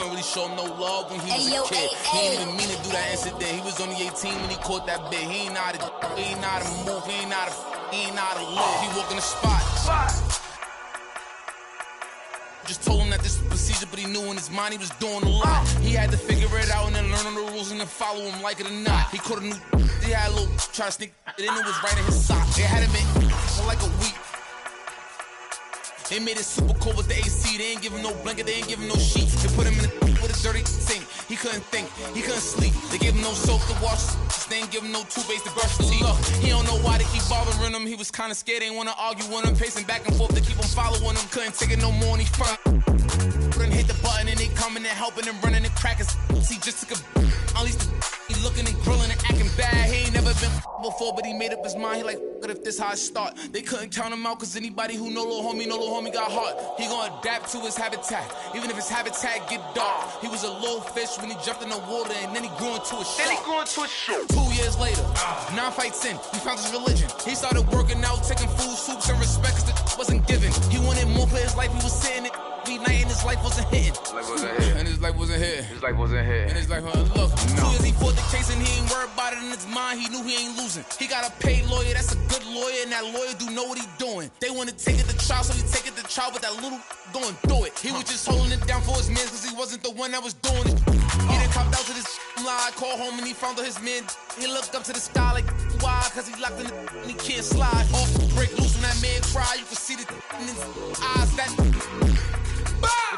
Don't really show him no love when he was a kid. He ain't even mean to do that incident. He was only 18 when he caught that bit. He ain't know how to move, he ain't know how to live. He walk in the spot. Just told him that this was procedure, but he knew in his mind he was doing a lot. He had to figure it out and then learn on the rules and then follow him like it or not. He caught a new, he had a little, try to sneak it in, it was right in his sock. They had him in for like a week. They made it super cold with the AC. They ain't give him no blanket, they ain't give him no sheets. They put him in with a dirty sink. He couldn't think, he couldn't sleep. They gave him no soap to wash. They ain't give him no toothpaste to brush his teeth. Look, he don't know why they keep bothering him. He was kinda scared, ain't wanna argue with him. Pacing back and forth to keep him following him. Couldn't take it no more and he front. Couldn't hit the button and they coming and helping and running and cracking. He just took a unleashed the he looking and grilling and acting bad. He ain't never been before, but he made up his mind. He like, what if this how I start? They couldn't count him out, cause anybody who know little homie got heart. He gonna adapt to his habitat, even if his habitat get dark. He was a little fish when he jumped in the water, and then he grew into a shark. 2 years later, 9 fights in, he found his religion. He started working out, taking food, soups, and respect, cause the wasn't given. He wanted more for his life, he was sitting it. Night and his life wasn't hitting. And his life wasn't hitting. And his life wasn't look. 2 years he fought the case and he ain't worried about it in his mind. He knew he ain't losing. He got a paid lawyer, that's a good lawyer, and that lawyer do know what he doing. They wanna take it to trial, so he take it to trial, but that little going through it. He was just holding it down for his man, cause he wasn't the one that was doing it. He done copped out to this lie, called home and he found out his man. He looked up to the sky like, why? Cause he locked in the and he can't slide. Off break loose when that man cry, you can see the in his eyes. That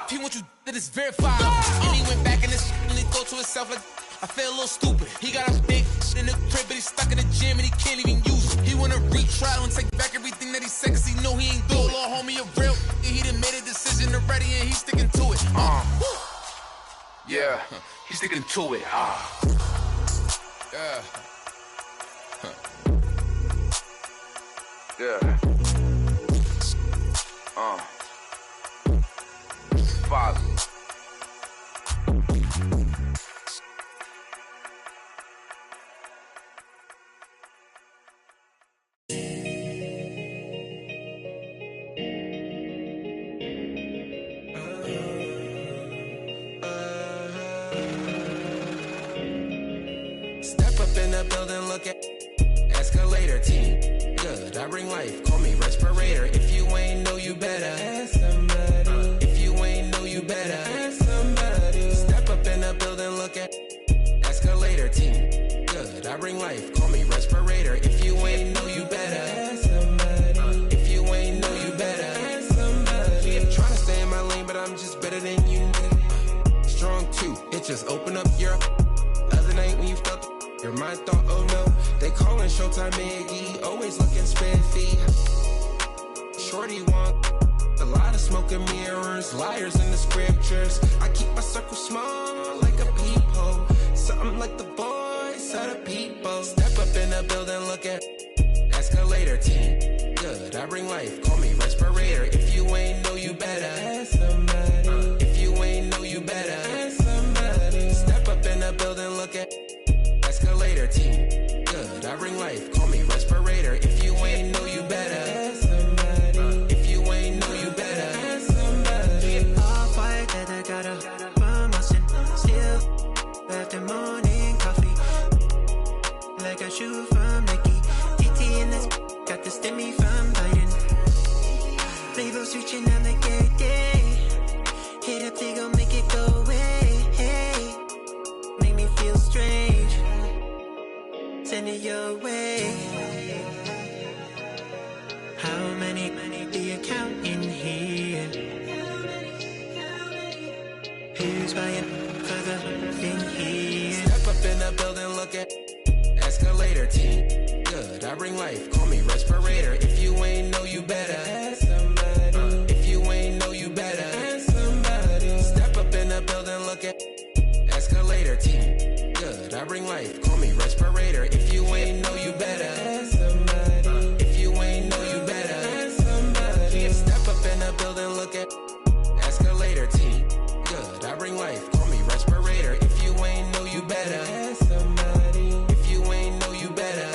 if he want you, that is verified. And he went back in this and he thought to himself like, I feel a little stupid. He got a big in the crib, but he's stuck in the gym and he can't even use it. He wanna retrial and take back everything that he said, cause he know he ain't do it. Little homie a real, he done made a decision already and he's sticking to it. Yeah, he's sticking to it. Yeah. Father. Step up in the building, look at escalator team. Good, I bring life, call me respirator. If you ain't know, you better ask somebody. If you ain't know, you better ask somebody. Step up in the building, look at escalator team. Good, I bring life, call me respirator. If you ain't know, you better ask somebody. If you ain't know, you better ask somebody. I'm trying to stay in my lane, but I'm just better than you. Strong too, it just open up your other night when you felt your mind thought, oh no. They callin' Showtime Maggie, always looking spiffy. Shorty want a lot of smoke and mirrors, liars in the scriptures. I keep my circle small like a peephole. Something like the voice of the people. Step up in the building, look at escalator team. Good, I bring life, call me respirator. If you ain't know, you better ask somebody. If you ain't know, you better ask somebody. Step up in the building, look at escalator team. Good, I bring life, call me respirator. If you ain't know, you better ask somebody. If you ain't know, you better ask somebody. All fire together, got a promotion. Still after morning coffee, like a shoe from Nike. TT in this, got the stimmy from Biden. Labels reaching on the gate, yeah. Hit up, they gon' make it go away. Hey, make me feel strange. Send it your way. How many do you count in here? Who's buying further in here? Step up in the building, look at escalator team. Good, I bring life, call me respirator. If you ain't know, you better ask somebody. If you ain't know, you better ask somebody. Step up in the building, look at escalator team. Good, I bring life, call me respirator. If you ain't know, you better ask somebody. If you ain't know, you better ask somebody. Step up in the building, look at escalator team. Good, I bring life, call me respirator. If you ain't know, you better ask somebody. If you ain't know, you better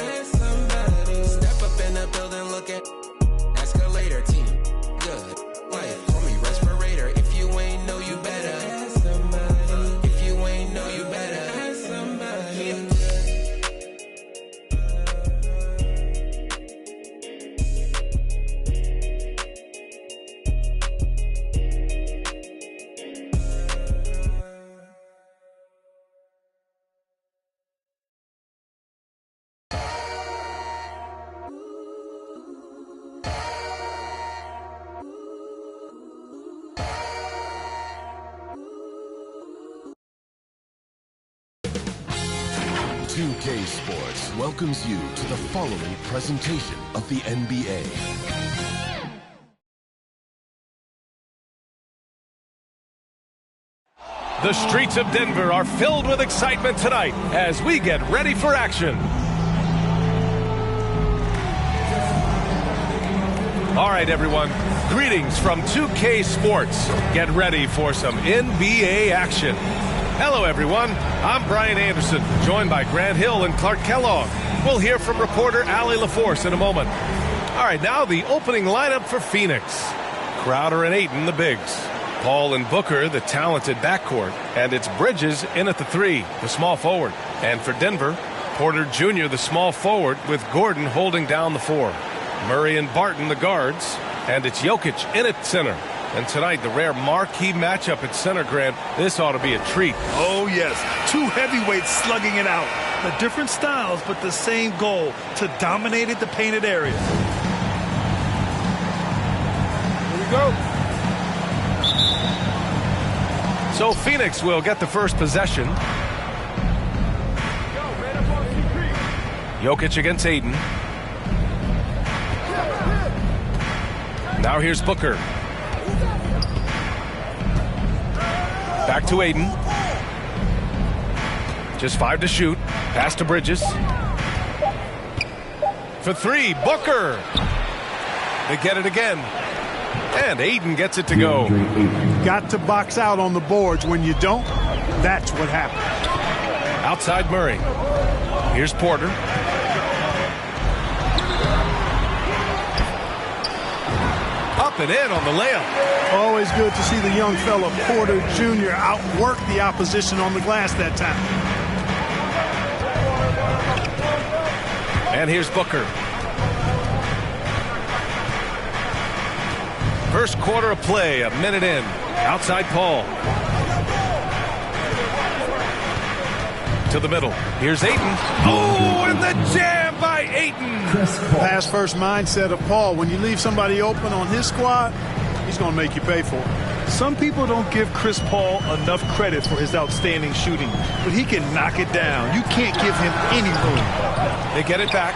welcomes you to the following presentation of the NBA. The streets of Denver are filled with excitement tonight as we get ready for action. All right, everyone. Greetings from 2K Sports. Get ready for some NBA action. Hello, everyone. I'm Brian Anderson, joined by Grant Hill and Clark Kellogg. We'll hear from reporter Allie LaForce in a moment. All right, now the opening lineup for Phoenix. Crowder and Ayton, the bigs. Paul and Booker, the talented backcourt. And it's Bridges in at the 3, the small forward. And for Denver, Porter Jr., the small forward, with Gordon holding down the 4. Murray and Barton, the guards. And it's Jokic in at center. And tonight, the rare marquee matchup at center, Grant. This ought to be a treat. Oh, yes. Two heavyweights slugging it out. The different styles, but the same goal, to dominate the painted area. Here we go. So Phoenix will get the first possession. Jokic against Ayton. Now here's Booker. Back to Ayton. Just 5 to shoot. Pass to Bridges. For 3, Booker. They get it again. And Ayton gets it to go. Got to box out on the boards. When you don't, that's what happens. Outside Murray. Here's Porter. Up and in on the layup. Always good to see the young fella Porter Jr. outwork the opposition on the glass that time. And here's Booker. First quarter of play, a minute in. Outside Paul. To the middle. Here's Ayton. Oh, and the jam by Ayton. Pass first mindset of Paul. When you leave somebody open on his squad, he's going to make you pay for it. Some people don't give Chris Paul enough credit for his outstanding shooting, but he can knock it down. You can't give him any room. They get it back.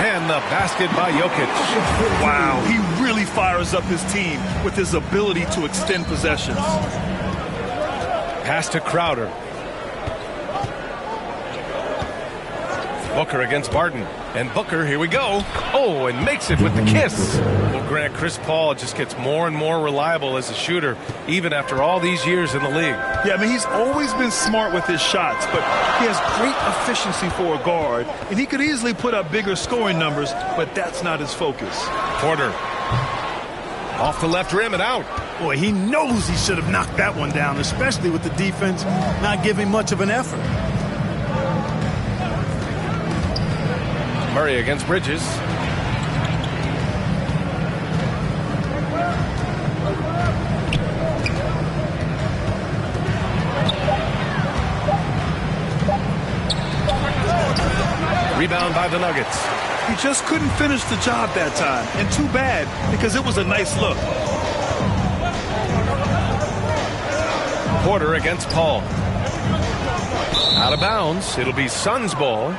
And the basket by Jokic. Wow, he really fires up his team with his ability to extend possessions. Pass to Crowder. Booker against Barton. And Booker, here we go. Oh, and makes it with the kiss. Well, Grant, Chris Paul just gets more and more reliable as a shooter, even after all these years in the league. Yeah, I mean, he's always been smart with his shots, but he has great efficiency for a guard, and he could easily put up bigger scoring numbers, but that's not his focus. Porter. Off the left rim and out. Boy, he knows he should have knocked that one down, especially with the defense not giving much of an effort. Murray against Bridges. Rebound by the Nuggets. He just couldn't finish the job that time, and too bad, because it was a nice look. Porter against Paul. Out of bounds. It'll be Suns ball.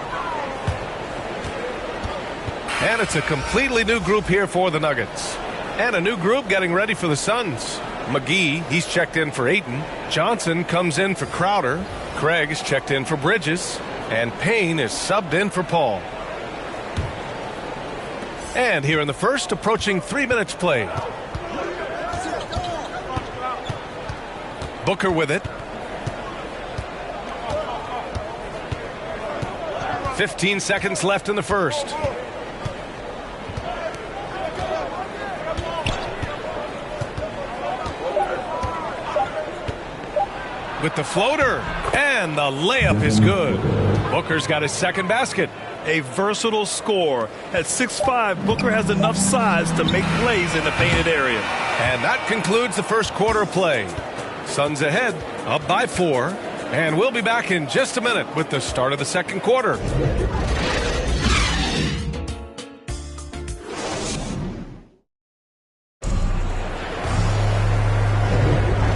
And it's a completely new group here for the Nuggets. And a new group getting ready for the Suns. McGee, he's checked in for Ayton. Johnson comes in for Crowder. Craig is checked in for Bridges. And Payne is subbed in for Paul. And here in the first, approaching 3 minutes played. Booker with it. 15 seconds left in the first. With the floater, and the layup is good. Booker's got his second basket. A versatile scorer. At 6'5", Booker has enough size to make plays in the painted area. And that concludes the first quarter of play. Suns ahead, up by 4. And we'll be back in just a minute with the start of the second quarter.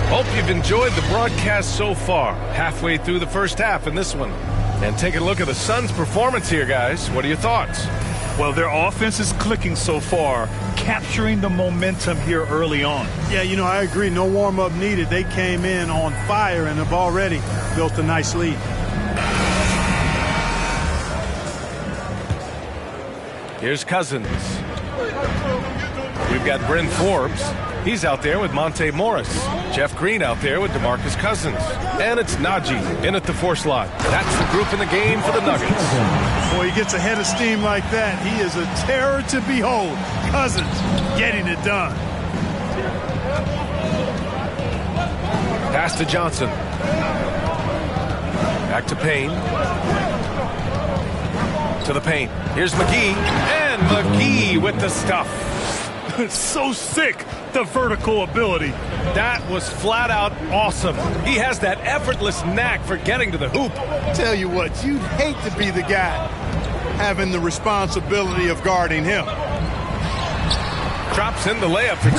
Hope you've enjoyed the broadcast so far. Halfway through the first half in this one. And take a look at the Suns' performance here, guys. What are your thoughts? Well, their offense is clicking so far, capturing the momentum here early on. Yeah, you know, I agree. No warm-up needed. They came in on fire and have already built a nice lead. Here's Cousins. We've got Bryn Forbes. He's out there with Monte Morris. Jeff Green out there with DeMarcus Cousins. And it's Najee in at the 4 slot. That's the group in the game for the Nuggets. Boy, he gets a head of steam like that. He is a terror to behold. Cousins getting it done. Pass to Johnson. Back to Payne. To the paint. Here's McGee. And McGee with the stuff. It's so sick, the vertical ability. That was flat out awesome. He has that effortless knack for getting to the hoop. Tell you what, you'd hate to be the guy having the responsibility of guarding him. Drops in the layup for 2.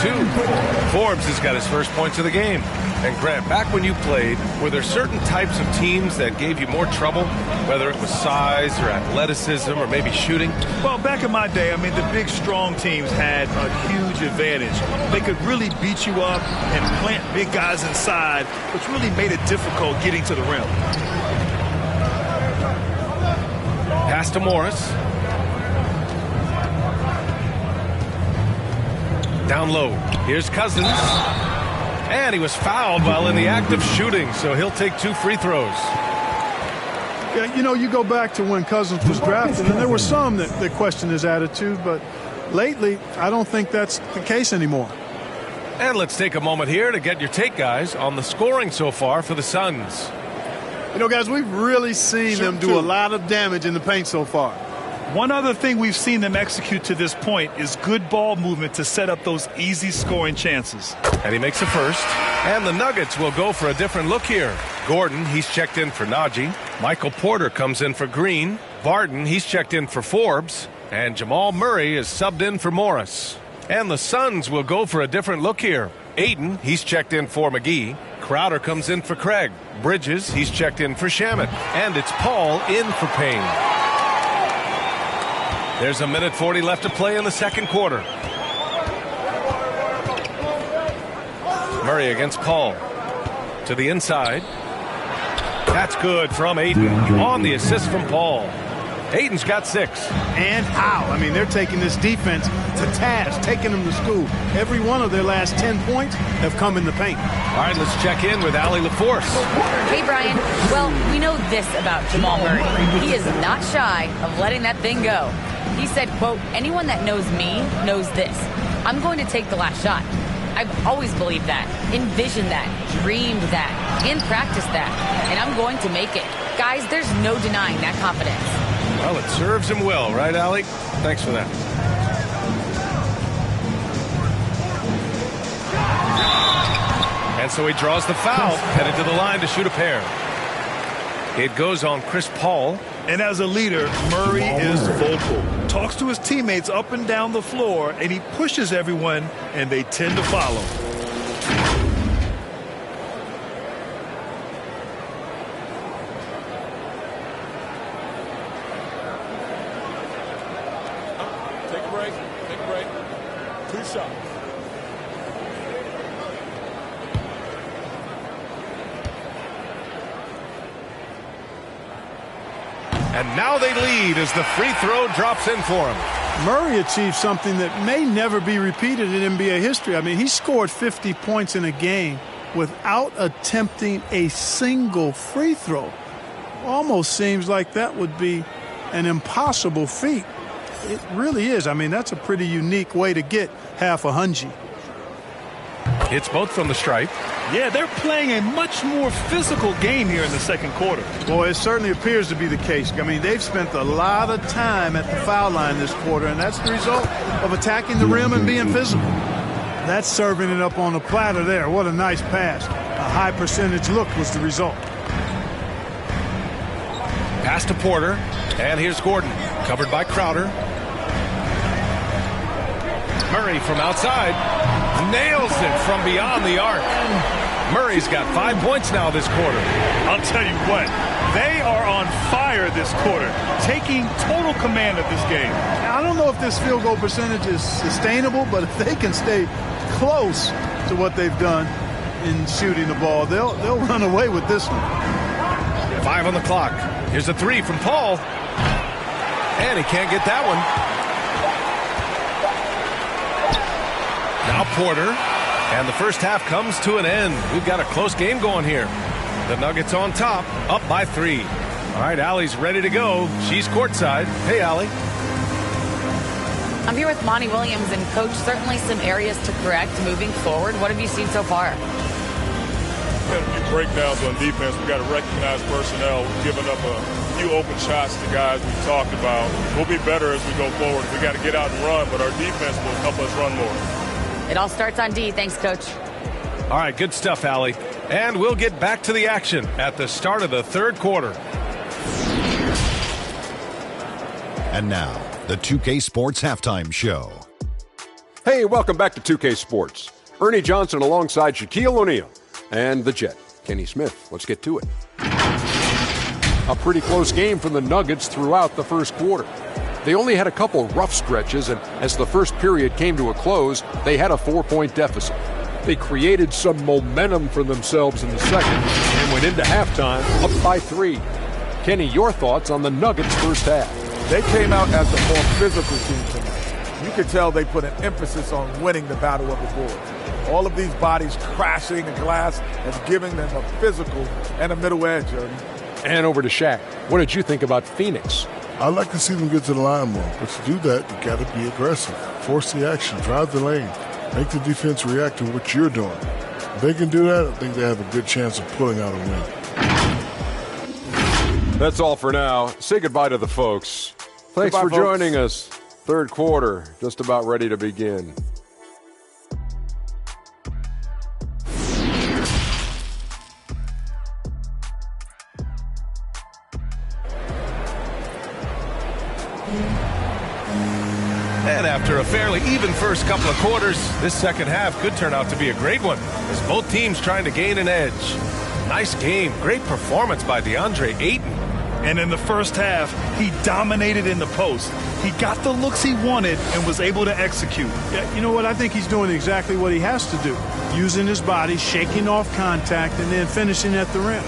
Forbes has got his first points of the game. And Grant, back when you played, were there certain types of teams that gave you more trouble, whether it was size or athleticism or maybe shooting? Well, back in my day, I mean, the big, strong teams had a huge advantage. They could really beat you up and plant big guys inside, which really made it difficult getting to the rim. Pass to Morris. Down low. Here's Cousins. And he was fouled while in the act of shooting, so he'll take 2 free throws. Yeah, you know, you go back to when Cousins was drafted, and there were some that questioned his attitude, but lately, I don't think that's the case anymore. And let's take a moment here to get your take, guys, on the scoring so far for the Suns. You know, guys, we've really seen them do a lot of damage in the paint so far. One other thing we've seen them execute to this point is good ball movement to set up those easy scoring chances. And he makes a first. And the Nuggets will go for a different look here. Gordon, he's checked in for Najee. Michael Porter comes in for Green. Barton, he's checked in for Forbes. And Jamal Murray is subbed in for Morris. And the Suns will go for a different look here. Ayton, he's checked in for McGee. Crowder comes in for Craig. Bridges, he's checked in for Shamet. And it's Paul in for Payne. There's 1:40 left to play in the second quarter. Murray against Paul. To the inside. That's good from Ayton. On the assist from Paul. Ayton's got 6. And how? I mean, they're taking this defense to task, taking them to school. Every one of their last 10 points have come in the paint. All right, let's check in with Allie LaForce. Hey, Brian. Well, we know this about Jamal Murray. He is not shy of letting that thing go. He said, quote, anyone that knows me knows this. I'm going to take the last shot. I've always believed that, envisioned that, dreamed that, and practiced that. And I'm going to make it. Guys, there's no denying that confidence. Well, it serves him well, right, Allie? Thanks for that. And so he draws the foul, headed to the line to shoot a pair. It goes on Chris Paul. And as a leader, Murray is vocal. Talks to his teammates up and down the floor, and he pushes everyone, and they tend to follow. Take a break. Take a break. 2 shots. And now they lead as the free throw drops in for him. Murray achieved something that may never be repeated in NBA history. I mean, he scored 50 points in a game without attempting a single free throw. Almost seems like that would be an impossible feat. It really is. I mean, that's a pretty unique way to get half a hungy. It's both from the stripe. Yeah, they're playing a much more physical game here in the second quarter. Boy, it certainly appears to be the case. I mean, they've spent a lot of time at the foul line this quarter, and that's the result of attacking the rim and being physical. That's serving it up on the platter there. What a nice pass. A high percentage look was the result. Pass to Porter, and here's Gordon, covered by Crowder. Murray from outside. Nails it from beyond the arc. Murray's got 5 points now this quarter. I'll tell you what, They are on fire this quarter, taking total command of this game. I don't know if this field goal percentage is sustainable, but if they can stay close to what they've done in shooting the ball, they'll run away with this one. 5 on the clock. Here's a 3 from Paul. And he can't get that one. Now Porter. And the first half comes to an end. We've got a close game going here. The Nuggets on top, up by 3. All right, Allie's ready to go. She's courtside. Hey, Allie. I'm here with Monty Williams, and Coach, certainly some areas to correct moving forward. What have you seen so far? We've got a few breakdowns on defense. We've got to recognize personnel. We've given up a few open shots to guys we've talked about. We'll be better as we go forward. We've got to get out and run, but our defense will help us run more. It all starts on D. Thanks, Coach. All right, good stuff, Allie. And we'll get back to the action at the start of the third quarter. And now, the 2K Sports Halftime Show. Hey, welcome back to 2K Sports. Ernie Johnson alongside Shaquille O'Neal and the Jet, Kenny Smith. Let's get to it. A pretty close game for the Nuggets throughout the first quarter. They only had a couple rough stretches, and as the first period came to a close, they had a 4-point deficit. They created some momentum for themselves in the second and went into halftime up by 3. Kenny, your thoughts on the Nuggets' first half? They came out as the more physical team tonight. You could tell they put an emphasis on winning the battle of the boards. All of these bodies crashing the glass and giving them a physical and a middle edge, Ernie. And over to Shaq. What did you think about Phoenix? I'd like to see them get to the line more, but to do that, you got to be aggressive. Force the action, drive the lane, make the defense react to what you're doing. If they can do that, I think they have a good chance of pulling out a win. That's all for now. Say goodbye to the folks. Thanks for joining us. Third quarter, just about ready to begin. And after a fairly even first couple of quarters, this second half could turn out to be a great one, as both teams trying to gain an edge. Nice game. Great performance by DeAndre Ayton. And in the first half, he dominated in the post. He got the looks he wanted and was able to execute. Yeah, you know what? I think he's doing exactly what he has to do. Using his body, shaking off contact, and then finishing at the rim.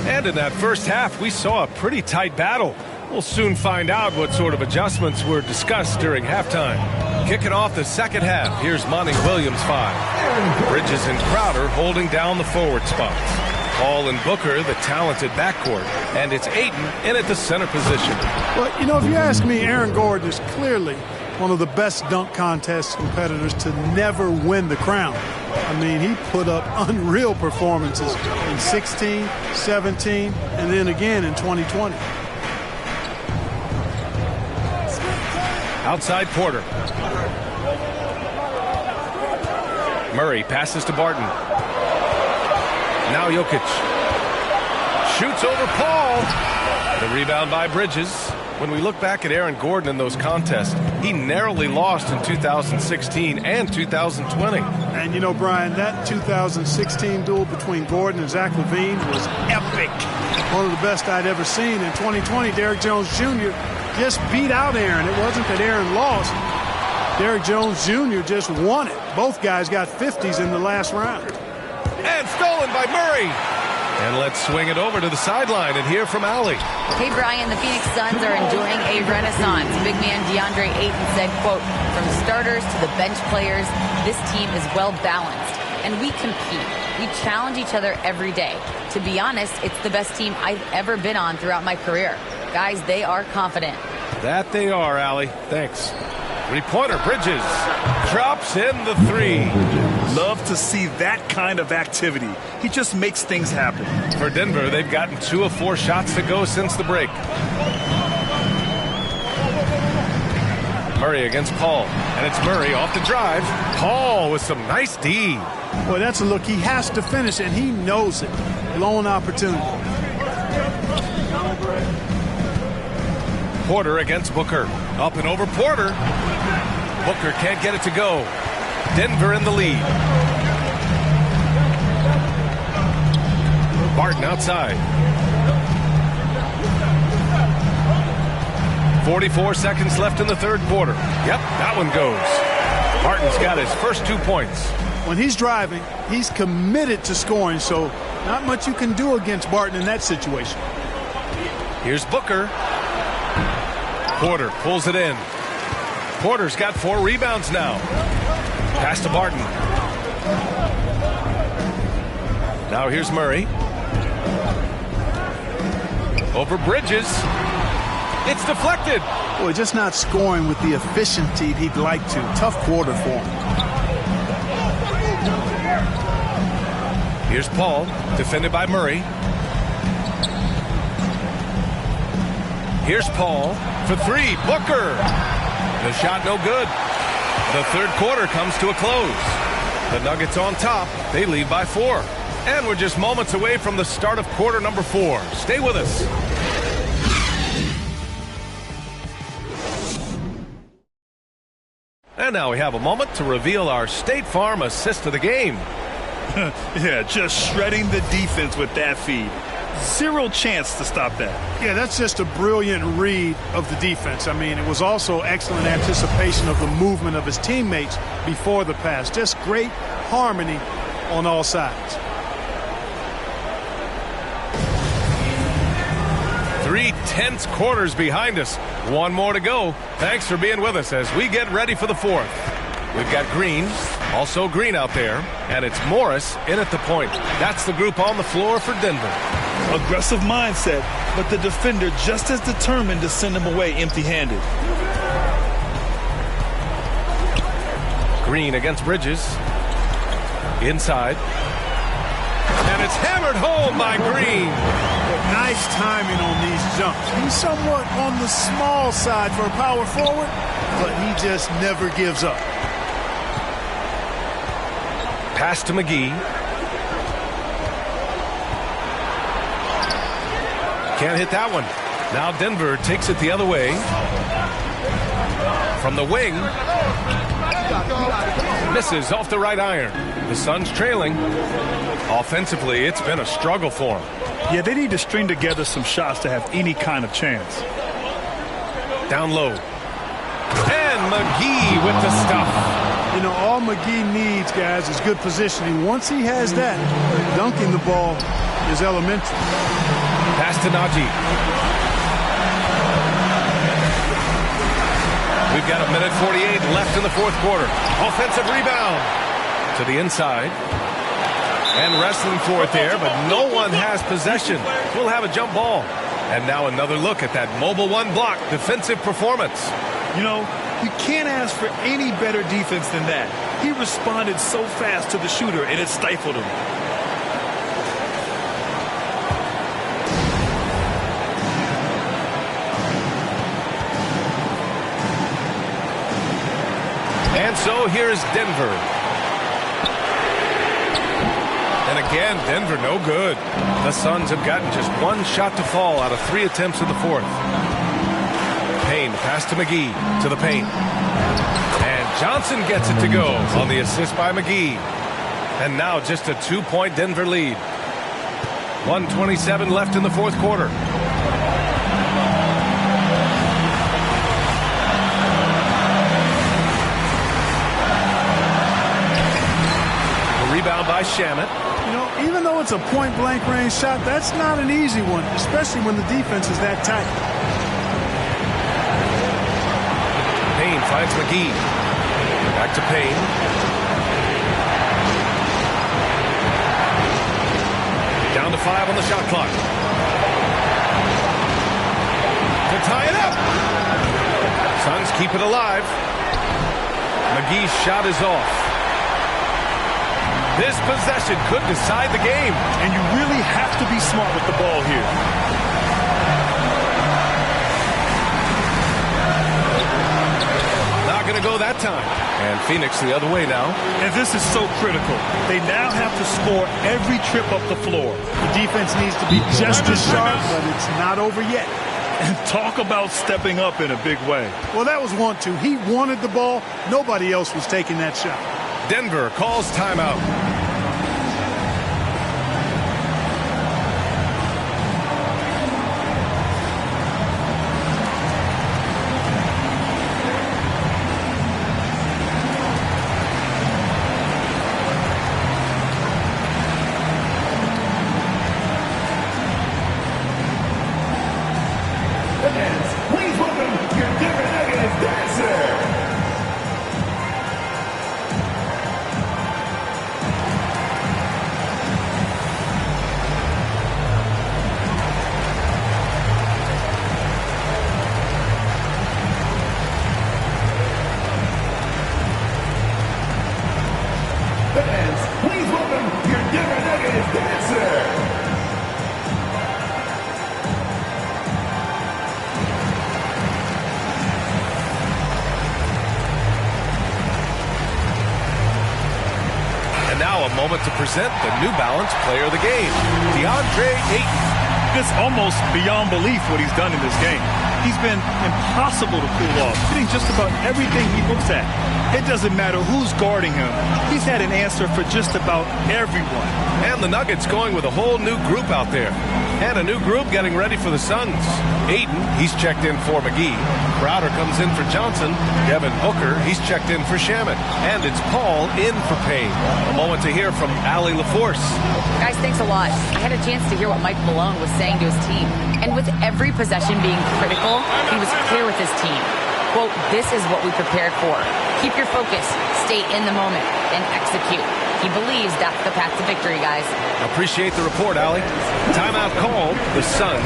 And in that first half, we saw a pretty tight battle. We'll soon find out what sort of adjustments were discussed during halftime. Kicking off the second half, here's Monty Williams 5. Bridges and Crowder holding down the forward spots. Paul and Booker, the talented backcourt. And it's Ayton in at the center position. Well, you know, if you ask me, Aaron Gordon is clearly one of the best dunk contest competitors to never win the crown. I mean, he put up unreal performances in 16, 17, and then again in 2020. Outside Porter. Murray passes to Barton. Now Jokic. Shoots over Paul. The rebound by Bridges. When we look back at Aaron Gordon in those contests, he narrowly lost in 2016 and 2020. And you know, Brian, that 2016 duel between Gordon and Zach LaVine was epic. One of the best I'd ever seen. In 2020, Derrick Jones Jr. just beat out Aaron. It wasn't that Aaron lost. Derrick Jones Jr. just won it. Both guys got 50s in the last round. And stolen by Murray. And let's swing it over to the sideline and hear from Allie. Hey, Brian, the Phoenix Suns are enjoying a renaissance. Big man DeAndre Ayton said, quote, from starters to the bench players, this team is well balanced. And we compete. We challenge each other every day. To be honest, it's the best team I've ever been on throughout my career. Guys, they are confident. That they are, Allie. Thanks. Three-pointer, Bridges. Drops in the 3. Love to see that kind of activity. He just makes things happen. For Denver, they've gotten 2 of 4 shots to go since the break. Murray against Paul. And it's Murray off the drive. Paul with some nice D. Boy, that's a look he has to finish, and he knows it. Lone opportunity. Porter against Booker. Up and over Porter. Booker can't get it to go. Denver in the lead. Barton outside. 44 seconds left in the third quarter. Yep, that one goes. Barton's got his first 2 points. When he's driving, he's committed to scoring, so not much you can do against Barton in that situation. Here's Booker. Porter pulls it in. Porter's got 4 rebounds now. Pass to Barton. Now here's Murray. Over Bridges. It's deflected. Boy, just not scoring with the efficiency he'd like to. Tough quarter for him. Here's Paul, defended by Murray. Here's Paul for 3. Booker. The shot no good. The third quarter comes to a close. The Nuggets on top. They lead by 4. And we're just moments away from the start of quarter number 4. Stay with us. And now we have a moment to reveal our State Farm assist of the game. Yeah, just shredding the defense with that feed. Zero chance to stop that. Yeah, that's just a brilliant read of the defense. I mean, it was also excellent anticipation of the movement of his teammates before the pass. Just great harmony on all sides. 3 tense quarters behind us. One more to go. Thanks for being with us as we get ready for the fourth. We've got Green, also Green out there, and it's Morris in at the point. That's the group on the floor for Denver. Aggressive mindset, but the defender just as determined to send him away empty-handed. Green against Bridges. Inside. And it's hammered home by Green. Nice timing on these jumps. He's somewhat on the small side for a power forward, but he just never gives up. Pass to McGee. Can't hit that one. Now Denver takes it the other way. From the wing. Misses off the right iron. The Suns trailing. Offensively, it's been a struggle for them. Yeah, they need to string together some shots to have any kind of chance. Down low. And McGee with the stuff. You know, all McGee needs, guys, is good positioning. Once he has that, dunking the ball is elementary. Pass to Najee. We've got 1:48 left in the fourth quarter. Offensive rebound to the inside. And wrestling for it there, but no one has possession. We'll have a jump ball. And now another look at that mobile one block defensive performance. You know, you can't ask for any better defense than that. He responded so fast to the shooter, and it stifled him. And so here's Denver. And again, Denver no good. The Suns have gotten just one shot to fall out of 3 attempts in the fourth. Payne, pass to McGee, to the paint. And Johnson gets it to go on the assist by McGee. And now just a 2-point Denver lead. 1:27 left in the fourth quarter. The rebound by Shamet. You know, even though it's a point-blank range shot, that's not an easy one, especially when the defense is that tight. Payne finds McGee. Back to Payne. Down to 5 on the shot clock. To tie it up. Suns keep it alive. McGee's shot is off. This possession could decide the game. And you really have to be smart with the ball here. Not going to go that time. And Phoenix the other way now. And this is so critical. They now have to score every trip up the floor. The defense needs to be just as sharp, but it's not over yet. And talk about stepping up in a big way. Well, that was 1-2. He wanted the ball. Nobody else was taking that shot. Denver calls timeout. moment to present the New Balance Player of the Game, DeAndre Ayton. It's almost beyond belief what he's done in this game. He's been impossible to pull off, hitting just about everything he looks at. It doesn't matter who's guarding him. He's had an answer for just about everyone. And the Nuggets going with a whole new group out there. And a new group getting ready for the Suns. Ayton, he's checked in for McGee. Crowder comes in for Johnson. Devin Booker, he's checked in for Shamet. And it's Paul in for Payne. A moment to hear from Allie LaForce. Guys, thanks a lot. I had a chance to hear what Mike Malone was saying to his team. And with every possession being critical, he was clear with his team. Quote, this is what we prepared for. Keep your focus, stay in the moment, and execute. He believes that's the path to victory, guys. Appreciate the report, Allie. Timeout called, the Suns.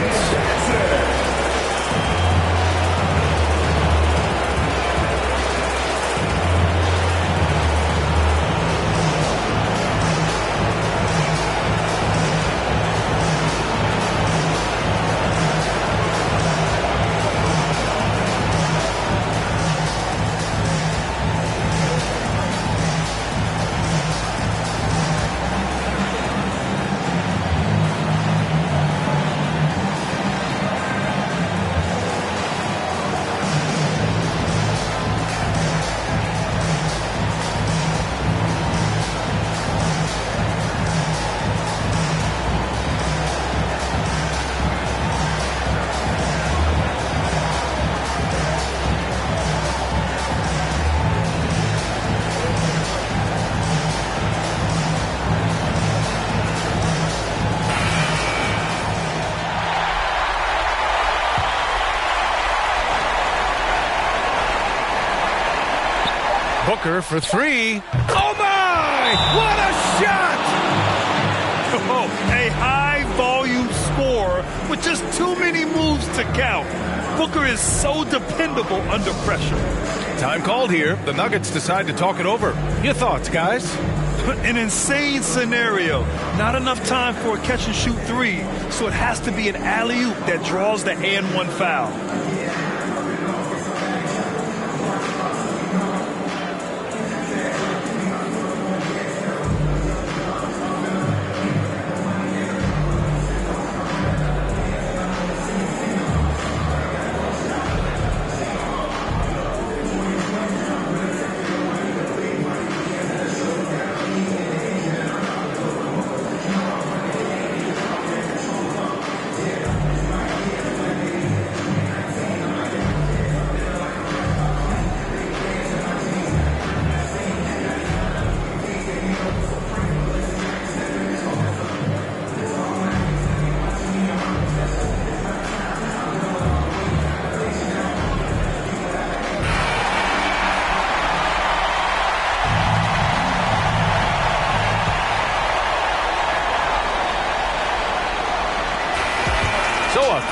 Booker for three. Oh my! What a shot! Oh, a high-volume score with just too many moves to count. Booker is so dependable under pressure. Time called here. The Nuggets decide to talk it over. Your thoughts, guys? An insane scenario. Not enough time for a catch-and-shoot three, so it has to be an alley-oop that draws the and-one foul.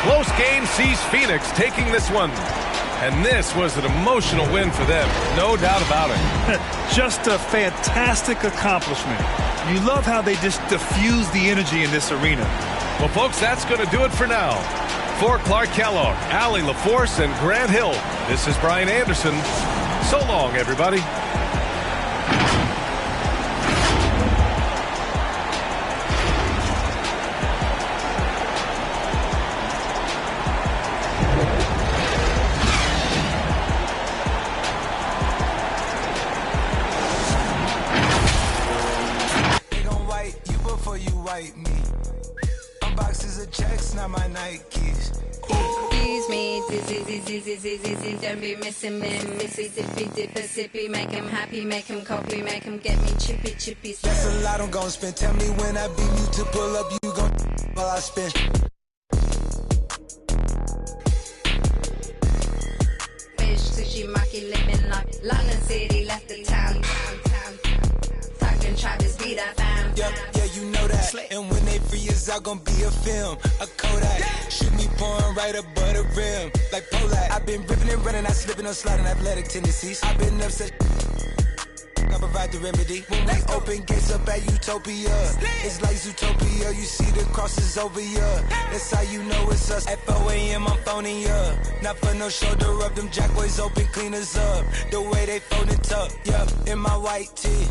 Close game sees Phoenix taking this one. And this was an emotional win for them, no doubt about it. Just a fantastic accomplishment. You love how they just diffuse the energy in this arena. Well, folks, that's going to do it for now. For Clark Kellogg, Allie LaForce, and Grant Hill, this is Brian Anderson. So long, everybody. Me. Unboxes of checks, not my Nikes. Excuse me, don't be missing me. Missy, dippy, dipper, sippy. Make him happy, make him copy, make him get me chippy, chippy. That's a lot I'm gonna spend. Tell me when I beat you to pull up, you gon' while I spend. Fish, sushi, maki, lemon, like London City, left the town. Talking Travis, be that fam. Yeah, you know that. And when they free us out, gon' be a film, a Kodak. Shoot me pouring right above the rim, like Polak. I've been ripping and running, I slipping on sliding, athletic tendencies. I've been upset. I provide the remedy. When we open gates up at Utopia, it's like Zootopia. You see the crosses over here. That's how you know it's us. At 4 a.m. I'm phoning ya. Not for no shoulder rub. Them jack boys open, clean us up. The way they fold it up. Yeah, in my white tee.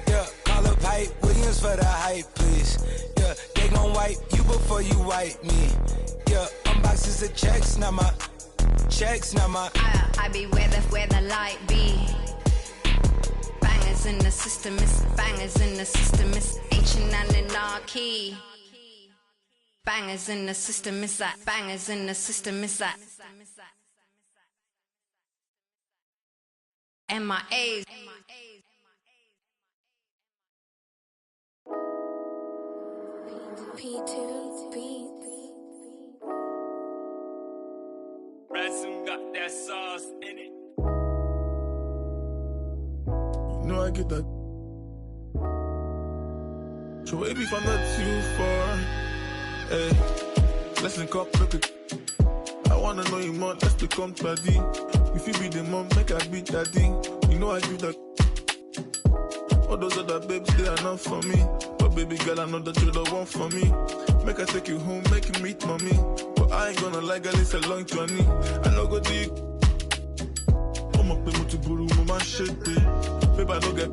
Yeah, call up hype. William millions for the hype, please. Yeah, they gon' wipe you before you wipe me. Yeah, unboxes of checks, not my checks, not my. I be where the light be. Bangers in the system, it's bangers in the system, it's ancient anarchy. Bangers in the system, it's that bangers in the system, it's that. MIAs. P2 beats. Ransom got that sauce in it. You know I get that. So maybe if I'm not too far, hey, let's link up, look at. I wanna know you more, let's become buddy. If you be the mom, make I be daddy. You know I give that. All those other babes, they are not for me. But baby girl, I know that you're the one for me. Make I take you home, make you meet mommy. But I ain't gonna lie, girl, it's a long journey. I know go deep. Oh my baby, to buru, my shit, babe. Baby, I don't get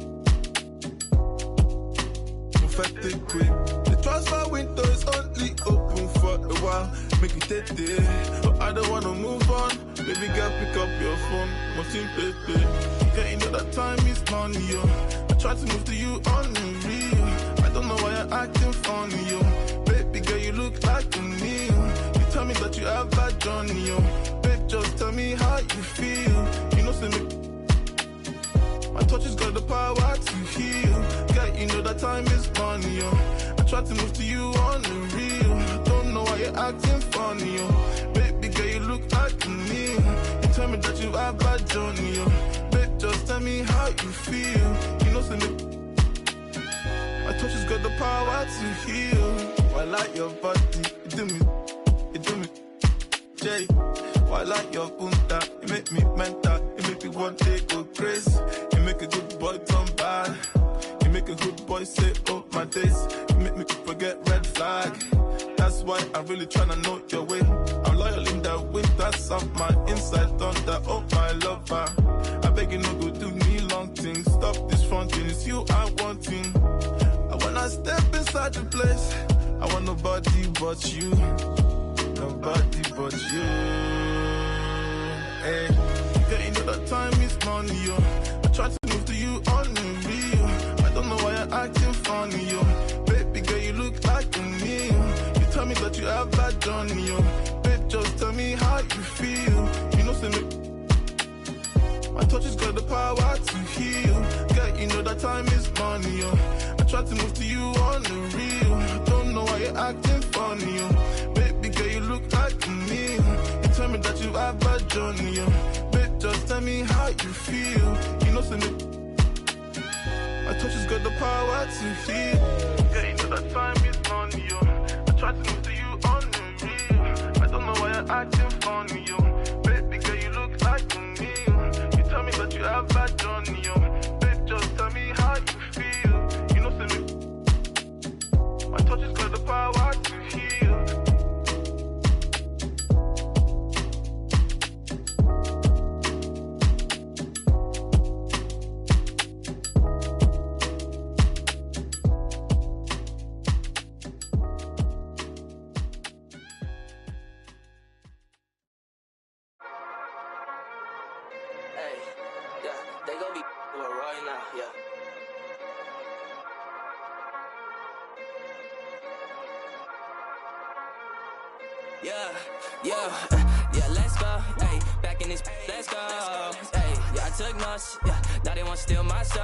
perfect quick. The transfer window is only open for a while. Make it take there, but I don't wanna move on. Baby girl, pick up your phone, most in baby. Girl, you know that time is money, yo. I try to move to you on the real. I don't know why you're acting funny, yo. Baby girl, you look like a meal. You tell me that you have bad journey, yo. Babe, just tell me how you feel. You know, say me. My touch has got the power to heal. Girl, you know that time is money, yo. I try to move to you on the real. I don't know why you're acting funny, yo. Baby girl, you look like a meal. You tell me that you have bad journey, yo. Babe, just tell me how you feel. You know, say me. My touch has got the power to heal. I like your body, you do me, Jay. I like your punta, you make me mental, you make me one day go crazy. You make a good boy turn bad, you make a good boy say, oh my days. You make me forget red flag, that's why I'm really tryna know your way. I'm loyal in that way, that's up my inside thunder, oh my lover. I beg you no go do me long things, stop this fronting, it's you I'm wanting. And when I step inside the place, I want nobody but you, nobody but you. Hey, girl, you know that time is money, yo. I try to move to you on the real. I don't know why you're acting funny, yo. Baby girl, you look like a meal. You tell me that you have bad journey, yo. Babe, just tell me how you feel. You know, say me. My touch has got the power to heal. Girl, you know that time is money, yo. I try to move to you on the real. I don't know why you're acting funny, yo. Baby girl, you look like a meal. You tell me that you have bad journey, yo. Babe, just tell me how you feel. You know, say me. My touch has got the power to heal. Girl, you know that time is money, yo. I try to move to you on the real. I don't know why you're acting funny, yo. Baby girl, you look like a meal. You tell me that you have bad journey, yo. Babe, just tell me how you feel. You know, say me. My touch has got the power to heal. Yeah, let's go, hey, back in this, let's go, hey, yeah, I took notes, yeah, now they want to steal my soul,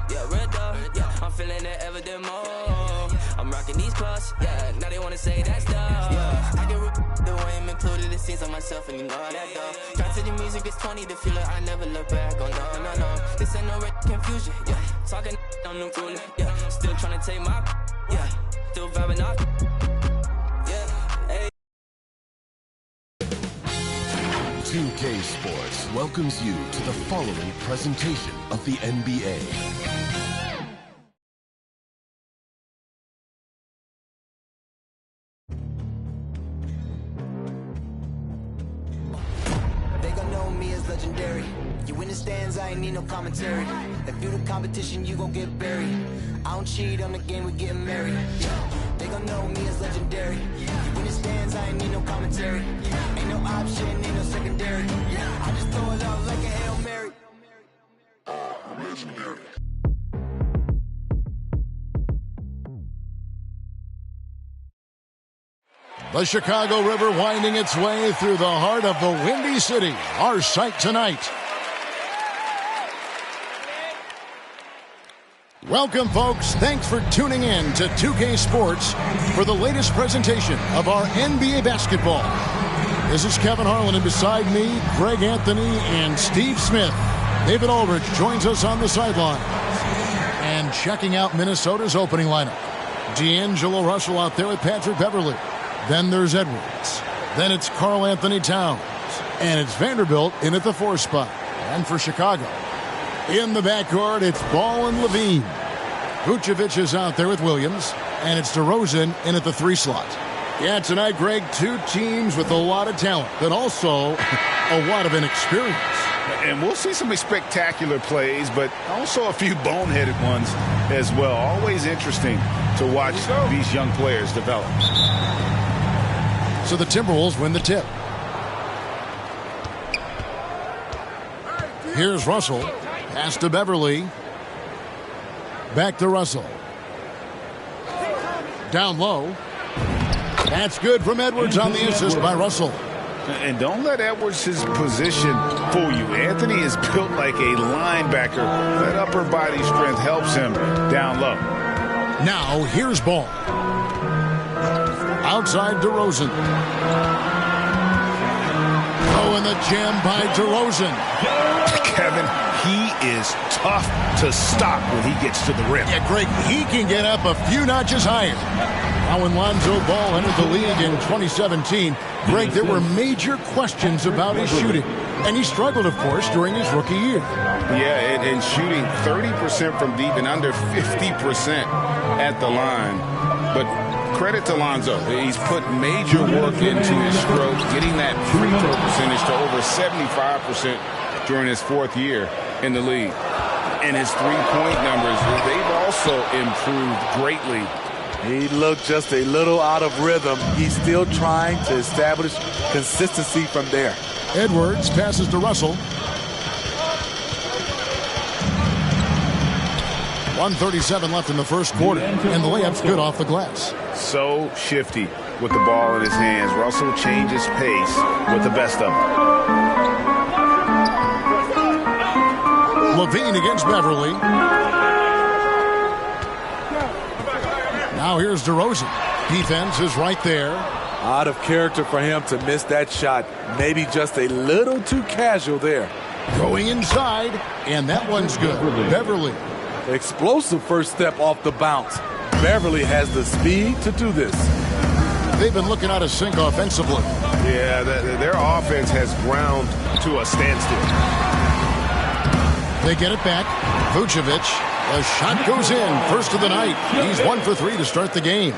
yeah, real dope, yeah, I'm feeling it ever the more, I'm rocking these clothes, yeah, now they want to say that's dope, yeah, I get the way I'm included, it seems on myself and you know that dope, try to the music, it's 20 to feel it, I never look back, oh no, this ain't no confusion, yeah, talking on the ruler, yeah, still trying to take my, yeah, still vibing off. 2K Sports welcomes you to the following presentation of the NBA. They gon' know me as legendary. You in the stands, I ain't need no commentary. If you the competition, you gon' get buried. I don't cheat on the game, we getting married. They gon' know me as legendary. You in the stands, I ain't need no commentary. Ain't no option, ain't no secondary. I just throw it out like a Hail Mary. Legendary. The Chicago River winding its way through the heart of the Windy City. Our sight tonight. Welcome, folks. Thanks for tuning in to 2K Sports for the latest presentation of our NBA basketball. This is Kevin Harlan, and beside me, Greg Anthony and Steve Smith. David Aldridge joins us on the sideline. And checking out Minnesota's opening lineup. D'Angelo Russell out there with Patrick Beverley. Then there's Edwards. Then it's Karl Anthony Towns. And it's Vanderbilt in at the 4 spot. And for Chicago, in the backcourt, it's Ball and Levine. Vucevic is out there with Williams. And it's DeRozan in at the 3 slot. Yeah, tonight, Greg, 2 teams with a lot of talent, but also a lot of inexperience. And we'll see some spectacular plays, but also a few boneheaded ones as well. Always interesting to watch these young players develop. So the Timberwolves win the tip. Here's Russell. Pass to Beverley. Back to Russell. Down low. That's good from Edwards on the assist by Russell. And don't let Edwards' position fool you. Anthony is built like a linebacker. That upper body strength helps him down low. Now here's Ball. Outside DeRozan. Oh, and the jam by DeRozan. Kevin, he is tough to stop when he gets to the rim. Yeah, Greg, he can get up a few notches higher. Now when Lonzo Ball entered the league in 2017, Greg, there were major questions about his shooting. And he struggled, of course, during his rookie year. Yeah, and shooting 30% from deep and under 50% at the line. But credit to Lonzo. He's put major work into his stroke, getting that free throw percentage to over 75% during his 4th year in the league. And his three-point numbers, they've also improved greatly. He looked just a little out of rhythm. He's still trying to establish consistency from there. Edwards passes to Russell. 1:37 left in the first quarter, and the layup's good off the glass. So shifty with the ball in his hands. Russell changes pace with the best of them. Levine against Beverley. Now here's DeRozan. Defense is right there. Out of character for him to miss that shot. Maybe just a little too casual there. Going inside, and that one's good. Beverley. Explosive first step off the bounce. Beverley has the speed to do this. They've been looking out of sync offensively. Yeah, their offense has ground to a standstill. They get it back. Vucevic. The shot goes in. First of the night. He's 1 for 3 to start the game.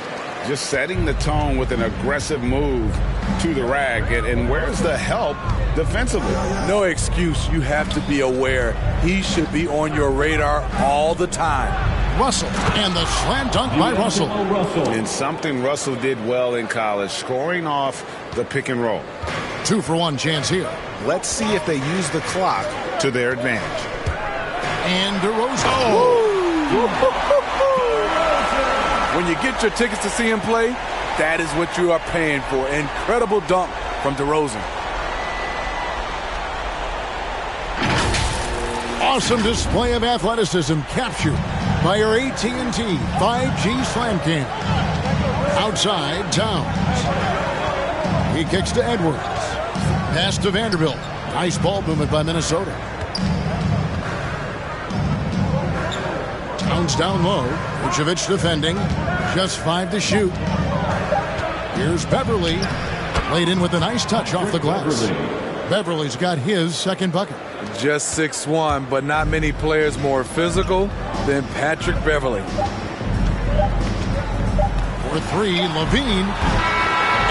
Just setting the tone with an aggressive move to the rack. And where's the help defensively? No excuse. You have to be aware. He should be on your radar all the time. Russell, and the slam dunk by Russell. And something Russell did well in college, scoring off the pick and roll. 2 for 1 chance here. Let's see if they use the clock to their advantage. And DeRozan. Oh. When you get your tickets to see him play, that is what you are paying for. Incredible dunk from DeRozan. Awesome display of athleticism captured by our AT&T 5G Slam Cam. Outside, Towns. He kicks to Edwards. Pass to Vanderbilt. Nice ball movement by Minnesota. Towns down low. Vucevic defending. Just 5 to shoot. Here's Beverley. Laid in with a nice touch off the glass. Beverley's got his second bucket. Just 6'1", but not many players more physical than Patrick Beverley. For 3, Levine.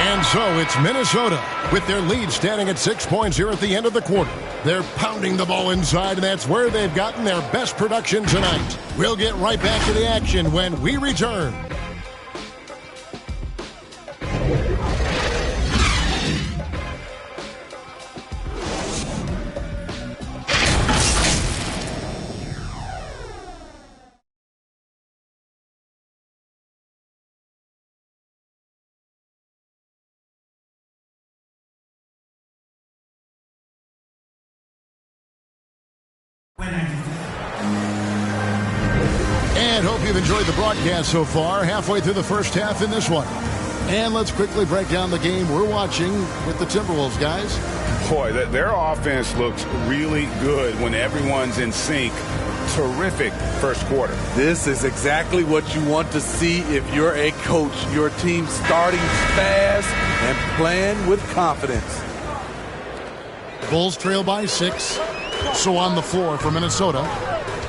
And so it's Minnesota with their lead standing at 6 points here at the end of the quarter. They're pounding the ball inside, and that's where they've gotten their best production tonight. We'll get right back to the action when we return. And hope you've enjoyed the broadcast so far. Halfway through the first half in this one. And let's quickly break down the game we're watching with the Timberwolves, guys. Boy, their offense looks really good when everyone's in sync. Terrific first quarter. This is exactly what you want to see if you're a coach. Your team starting fast and playing with confidence. Bulls trail by 6. So on the floor for Minnesota.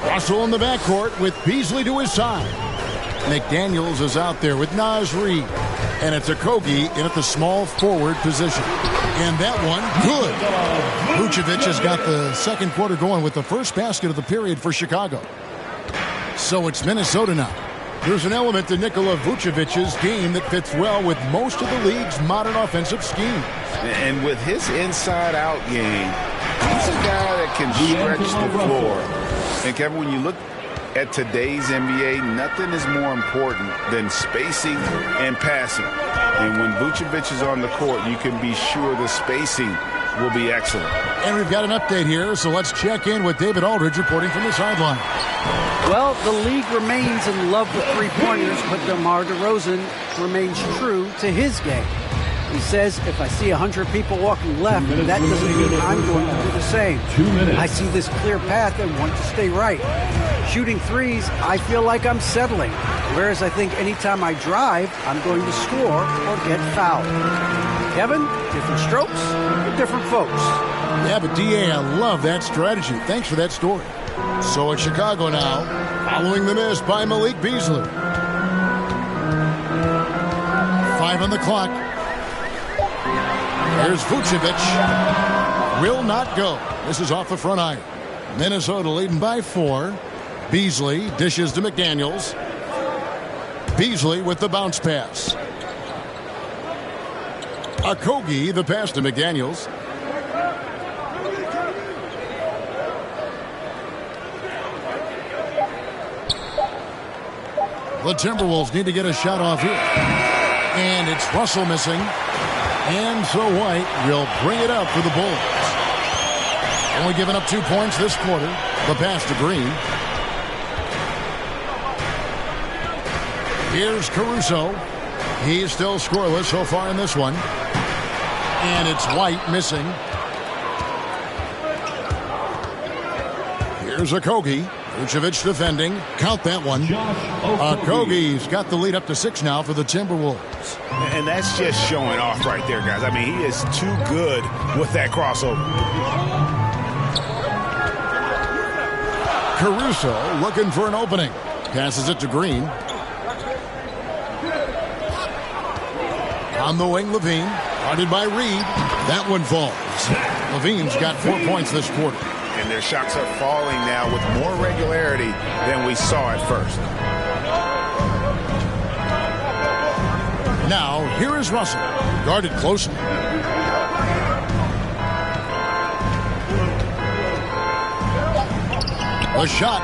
Russell in the backcourt with Beasley to his side. McDaniels is out there with Naz Reid. And it's Okogie in at the small forward position. And that one, good. Vucevic has got the second quarter going with the first basket of the period for Chicago. So it's Minnesota now. There's an element to Nikola Vucevic's game that fits well with most of the league's modern offensive schemes. And with his inside-out game, he's a guy that can stretch the floor. And Kevin, when you look at today's NBA, nothing is more important than spacing and passing. And when Vucevic is on the court, you can be sure the spacing will be excellent. And we've got an update here, so let's check in with David Aldridge reporting from the sideline. Well, the league remains in love with three-pointers, but DeMar DeRozan remains true to his game. He says, if I see 100 people walking left, that doesn't mean I'm going to do the same. I see this clear path and want to stay right. Shooting threes, I feel like I'm settling. Whereas I think anytime I drive, I'm going to score or get fouled. Kevin, different strokes for different folks. Yeah, but DA, I love that strategy. Thanks for that story. So it's Chicago now, following the miss by Malik Beasley. 5 on the clock. Here's Vucevic. Will not go. This is off the front iron. Minnesota leading by 4. Beasley dishes to McDaniels. Beasley with the bounce pass. Okogie, the pass to McDaniels. The Timberwolves need to get a shot off here. And it's Russell missing. And so White will bring it up for the Bulls. Only giving up 2 points this quarter. The pass to Green. Here's Caruso. He's still scoreless so far in this one. And it's White missing. Here's Okogie. Vucevic defending. Count that one. Okogie's got the lead up to 6 now for the Timberwolves. And that's just showing off right there, guys. I mean, he is too good with that crossover. Caruso looking for an opening. Passes it to Green. On the wing, Levine. Guarded by Reed. That one falls. Levine's got 4 points this quarter. And their shots are falling now with more regularity than we saw at first. Now, here is Russell. Guarded closely. The shot.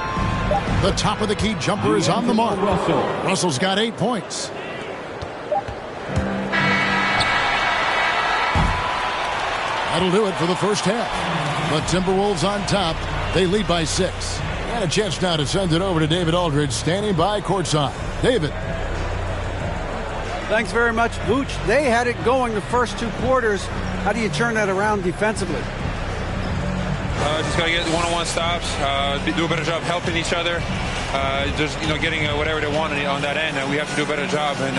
The top of the key jumper is on the mark. Russell's got 8 points. That'll do it for the first half. The Timberwolves on top. They lead by 6. And a chance now to send it over to David Aldridge, standing by courtside. David. Thanks very much, Vooch. They had it going the first 2 quarters. How do you turn that around defensively? Just got to get one-on-one stops, do a better job helping each other, just, getting whatever they want on that end. We have to do a better job. And,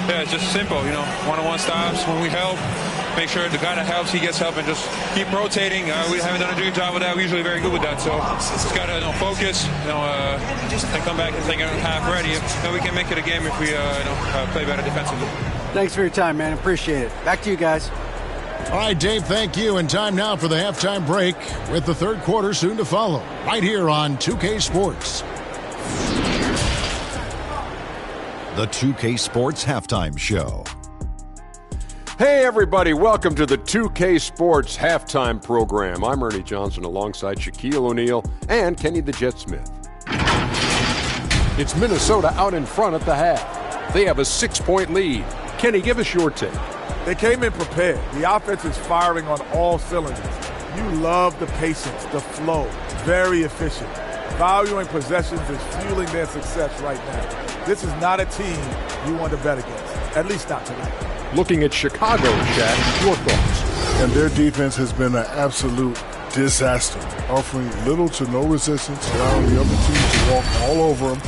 yeah, it's just simple, one-on-one stops. When we help, make sure the guy that helps, he gets help, and just keep rotating. We haven't done a good job with that. We're usually very good with that. So just got to focus, and come back and second half ready. And we can make it a game if we play better defensively. Thanks for your time, man. Appreciate it. Back to you guys. All right, Dave, thank you. And time now for the halftime break with the third quarter soon to follow right here on 2K Sports. The 2K Sports Halftime Show. Hey, everybody. Welcome to the 2K Sports Halftime Program. I'm Ernie Johnson alongside Shaquille O'Neal and Kenny the Jet Smith. It's Minnesota out in front at the half. They have a 6-point lead. Kenny, give us your take. They came in prepared. The offense is firing on all cylinders. You love the patience, the flow. Very efficient. Valuing possessions is fueling their success right now. This is not a team you want to bet against, at least not tonight. Looking at Chicago, Shaq, your thoughts? And their defense has been an absolute disaster, offering little to no resistance, allowing the other team to walk all over them.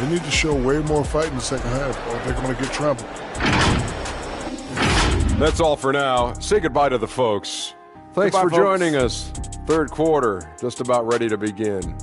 They need to show way more fight in the second half, or they're going to get trampled. That's all for now. Say goodbye to the folks. Thanks for joining us. Third quarter, just about ready to begin.